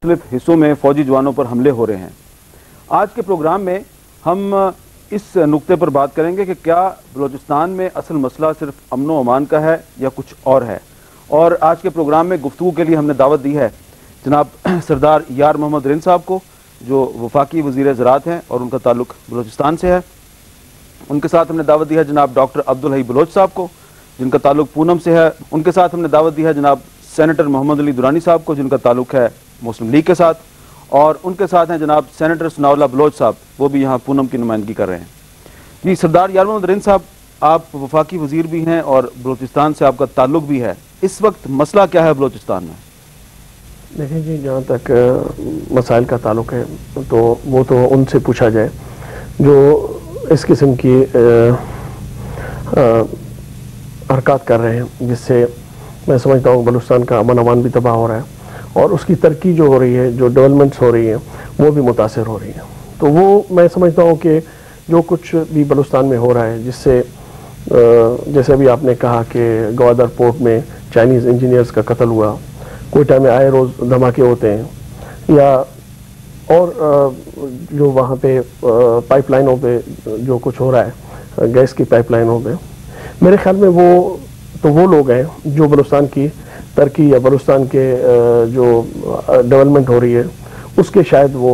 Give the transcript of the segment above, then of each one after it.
مختلف حصوں میں فوجی جوانوں پر حملے ہو رہے ہیں۔ آج کے پروگرام میں ہم اس نقطے پر بات کریں گے کہ کیا بلوچستان میں اصل مسئلہ صرف امن و امان کا ہے یا کچھ اور ہے، اور آج کے پروگرام میں گفتگو کے لیے ہم نے دعوت دی ہے جناب سردار یار محمد رند صاحب کو، جو وفاقی وزیر زراعت ہیں اور ان کا تعلق بلوچستان سے ہے۔ ان کے ساتھ ہم نے دعوت دی ہے جناب ڈاکٹر عبدالحی بلوچ صاحب کو، جن کا تعلق پونم سے ہے۔ ان کے ساتھ ہم نے دعوت دی ہے جناب سینیٹر محمد علی درانی صاحب کو، جن کا تعلق ہے مسلم لیگ کے ساتھ، اور ان کے ساتھ ہیں جناب سینیٹر ثناء اللہ بلوچ صاحب، وہ بھی یہاں پونم کی نمائندگی کر رہے ہیں۔ جی سردار یار محمد رند صاحب، آپ وفاقی وزیر بھی ہیں اور بلوچستان سے آپ کا تعلق بھی ہے، اس وقت مسئلہ کیا ہے بلوچستان میں؟ دیکھیں جی، جہاں تک مسائل کا تعلق ہے تو وہ تو ان سے پوچھا جائے جو اس قسم کی حرکات کر رہے ہیں، جس سے میں سمجھتا ہوں بلوچستان کا امن امان بھی تباہ ہو رہا ہے اور اس کی ترقی جو ہو رہی ہے، جو ڈیولپمنٹس ہو رہی ہیں، وہ بھی متاثر ہو رہی ہیں۔ تو وہ میں سمجھتا ہوں کہ جو کچھ بھی بلوچستان میں ہو رہا ہے، جس سے جیسے ابھی آپ نے کہا کہ گوادر پورٹ میں چائنیز انجینئرز کا قتل ہوا، کوئٹہ میں آئے روز دھماکے ہوتے ہیں، یا اور جو وہاں پہ پائپ لائنوں پہ جو کچھ ہو رہا ہے، گیس کی پائپ لائنوں پہ، میرے خیال میں وہ لوگ ہیں جو بلوچستان کی ترقی یا بلوچستان کے جو ڈیولپمنٹ ہو رہی ہے اس کے شاید وہ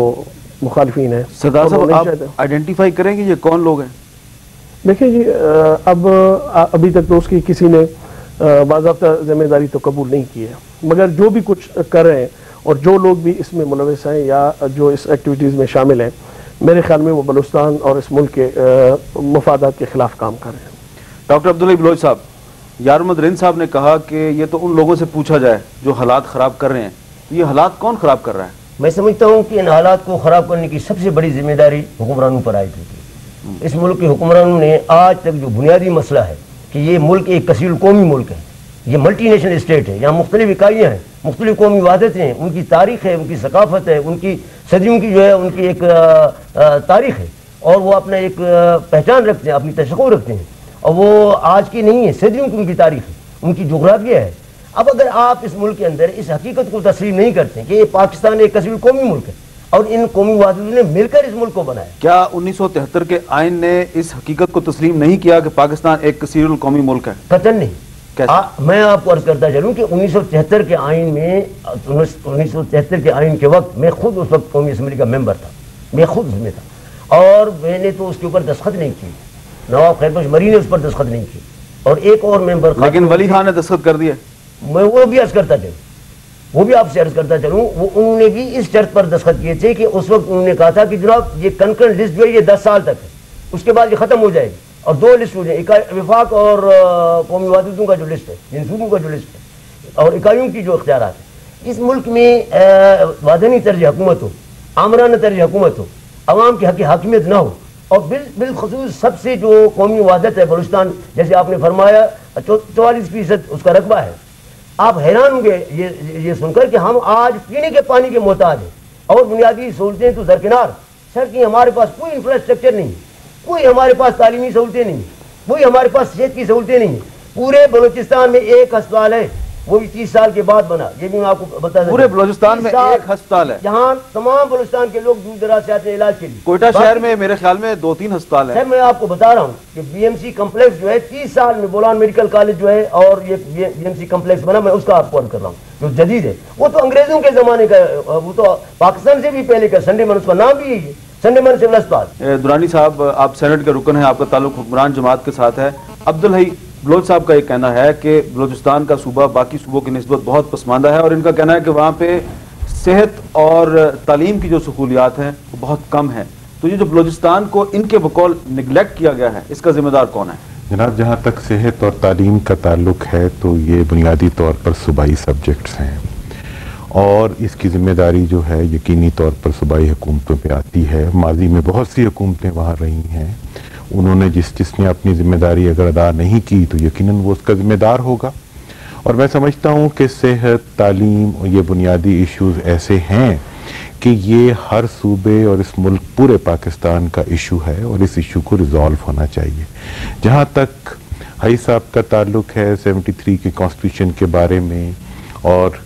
مخالفین ہیں۔ سردار صاحب، آپ آئیڈینٹیفائی کریں گے یہ کون لوگ ہیں؟ دیکھیں جی، ابھی تک تو اس کی کسی نے باضابطہ ذمہ داری تو قبول نہیں کی ہے، مگر جو بھی کچھ کر رہے ہیں اور جو لوگ بھی اس میں ملوث ہیں یا جو اس ایکٹیویٹیز میں شامل ہیں، میرے خیال میں وہ بلوچستان اور اس ملک کے مفادات کے خلاف کام کر رہے ہیں۔ ڈاکٹر عبدالحی بلوچ صاحب، یار محمد رند صاحب نے کہا کہ یہ تو ان لوگوں سے پوچھا جائے جو حالات خراب کر رہے ہیں، یہ حالات کون خراب کر رہا ہے؟ میں سمجھتا ہوں کہ ان حالات کو خراب کرنے کی سب سے بڑی ذمہ داری حکمرانوں پر عائد ہوتی ہے۔ اس ملک کے حکمرانوں نے آج تک جو بنیادی مسئلہ ہے کہ یہ ملک ایک کثیر القومی ملک ہے، یہ ملٹی نیشنل اسٹیٹ ہے، یہاں مختلف اکائیاں ہیں، مختلف قومی وحدتیں ہیں، ان کی تاریخ ہے، ان کی ثقافت ہے، ان کی صدیوں کی جو ہے ان کی ایک تاریخ ہے، اور وہ اپنا ایک پہچان رکھتے ہیں، اپنی تشکل رکھتے ہیں، اور وہ آج کی نہیں ہے، صدیوں کی ان کی تاریخ ہے، ان کی جغرافیہ ہے۔ اب اگر آپ اس ملک کے اندر اس حقیقت کو تسلیم نہیں کرتے کہ یہ پاکستان ایک کثیر قومی ملک ہے اور ان قومی وحدتوں نے مل کر اس ملک کو بنایا، کیا 1973 کے آئین نے اس حقیقت کو تسلیم نہیں کیا کہ پاکستان ایک کثیر القومی ملک ہے؟ قطعاً نہیں۔ میں آپ کو عرض کرتا چلوں کہ 1973 کے آئین میں 1973 کے آئین کے وقت میں خود اس وقت قومی اسمبلی کا ممبر تھا، میں خود اس میں تھا، اور میں نے تو اس کے اوپر دستخط نہیں کی، نواب خیر بخش مری نے اس پر دستخط نہیں کی، اور ایک اور ممبر، لیکن ولی خان نے دستخط کر دیا۔ میں وہ بھی عرض کرتا چلوں، وہ بھی آپ سے عرض کرتا چلوں، انہوں نے بھی اس شرط پر دستخط کیے تھے کہ اس وقت انہوں نے کہا تھا کہ جناب یہ کنکرنٹ لسٹ جو ہے یہ 10 سال تک ہے، اس کے بعد یہ ختم ہو جائے گی، اور 2 لسٹ ہو جائیں، وفاق اور قومی وحدتوں کا جو لسٹ ہے، جنسوبوں کا جو لسٹ ہے، اور اکائیوں کی جو اختیارات ہیں۔ اس ملک میں وادنی طرز حکومت ہو، آمرانہ طرز حکومت ہو، عوام کے حق حاکمیت نہ ہو، اور بالخصوص سب سے جو قومی وحدت ہے بلوچستان، جیسے آپ نے فرمایا 44% اس کا رقبہ ہے۔ آپ حیران ہوں گے یہ سن کر کہ ہم آج پینے کے پانی کے محتاج ہیں، اور بنیادی سہولتیں تو درکنار، سر کی ہمارے پاس کوئی انفراسٹرکچر نہیں، کوئی ہمارے پاس تعلیمی سہولتیں نہیں، کوئی ہمارے پاس صحت کی سہولتیں نہیں۔ پورے بلوچستان میں ایک ہسپتال ہے، وہ بھی 30 سال کے بعد بنا، یہ بھی میں آپ کو بتا دوں۔ پورے بلوچستان میں ایک ہسپتال ہے جہاں تمام بلوچستان کے لوگ دور دراز سے آتے ہیں علاج کے لیے۔ کوئٹہ شہر میں میرے خیال میں 2-3 ہسپتال ہیں۔ سر میں آپ کو بتا رہا ہوں کہ بی ایم سی کمپلیکس جو ہے 30 سال میں بولان میڈیکل کالج جو ہے اور یہ بی ایم سی کمپلیکس بنا، میں اس کا آپ کو عرض کر رہا ہوں، جو جدید ہے، وہ تو انگریزوں کے زمانے کا، وہ تو پاکستان سے بھی پہلے کا، سنڈے من اس کا نام بھی ہے، سنڈے من سول اسپتال۔ درانی صاحب، آپ سینٹ کے رکن ہیں، آپ کا تعلق حکمران جماعت کے ساتھ ہے۔ عبدالحی بلوچ صاحب کا یہ کہنا ہے کہ بلوچستان کا صوبہ باقی صوبوں کی نسبت بہت پسماندہ ہے، اور ان کا کہنا ہے کہ وہاں پہ صحت اور تعلیم کی جو سہولیات ہیں وہ بہت کم ہیں۔ تو یہ جو بلوچستان کو ان کے بقول نگلیکٹ کیا گیا ہے، اس کا ذمہ دار کون ہے؟ جناب، جہاں تک صحت اور تعلیم کا تعلق ہے تو یہ بنیادی طور پر صوبائی سبجیکٹس ہیں، اور اس کی ذمہ داری جو ہے یقینی طور پر صوبائی حکومتوں پہ آتی ہے۔ ماضی میں بہت سی حکومتیں وہاں رہی ہیں، انہوں نے جس نے اپنی ذمہ داری اگر ادا نہیں کی تو یقیناً وہ اس کا ذمہ دار ہوگا۔ اور میں سمجھتا ہوں کہ صحت، تعلیم اور یہ بنیادی ایشوز ایسے ہیں کہ یہ ہر صوبے اور اس ملک پورے پاکستان کا ایشو ہے، اور اس ایشو کو ریزالو ہونا چاہیے۔ جہاں تک حئی صاحب کا تعلق ہے 73 کے کانسٹیٹیوشن کے بارے میں اور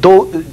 2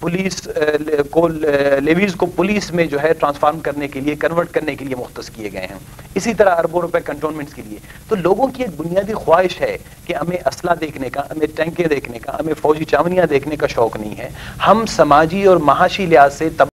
پولیس کو لیویز کو پولیس میں جو ہے ٹرانسفارم کرنے کے لیے کنورٹ کرنے کے لیے مختص کیے گئے ہیں، اسی طرح اربوں روپے کنٹونمنٹس کے لیے. تو لوگوں کی ایک بنیادی خواہش ہے کہ ہمیں اسلحہ دیکھنے کا، ہمیں ٹینکیں دیکھنے کا، ہمیں فوجی چاونیاں دیکھنے کا شوق نہیں ہے. ہم سماجی اور معاشی لحاظ سے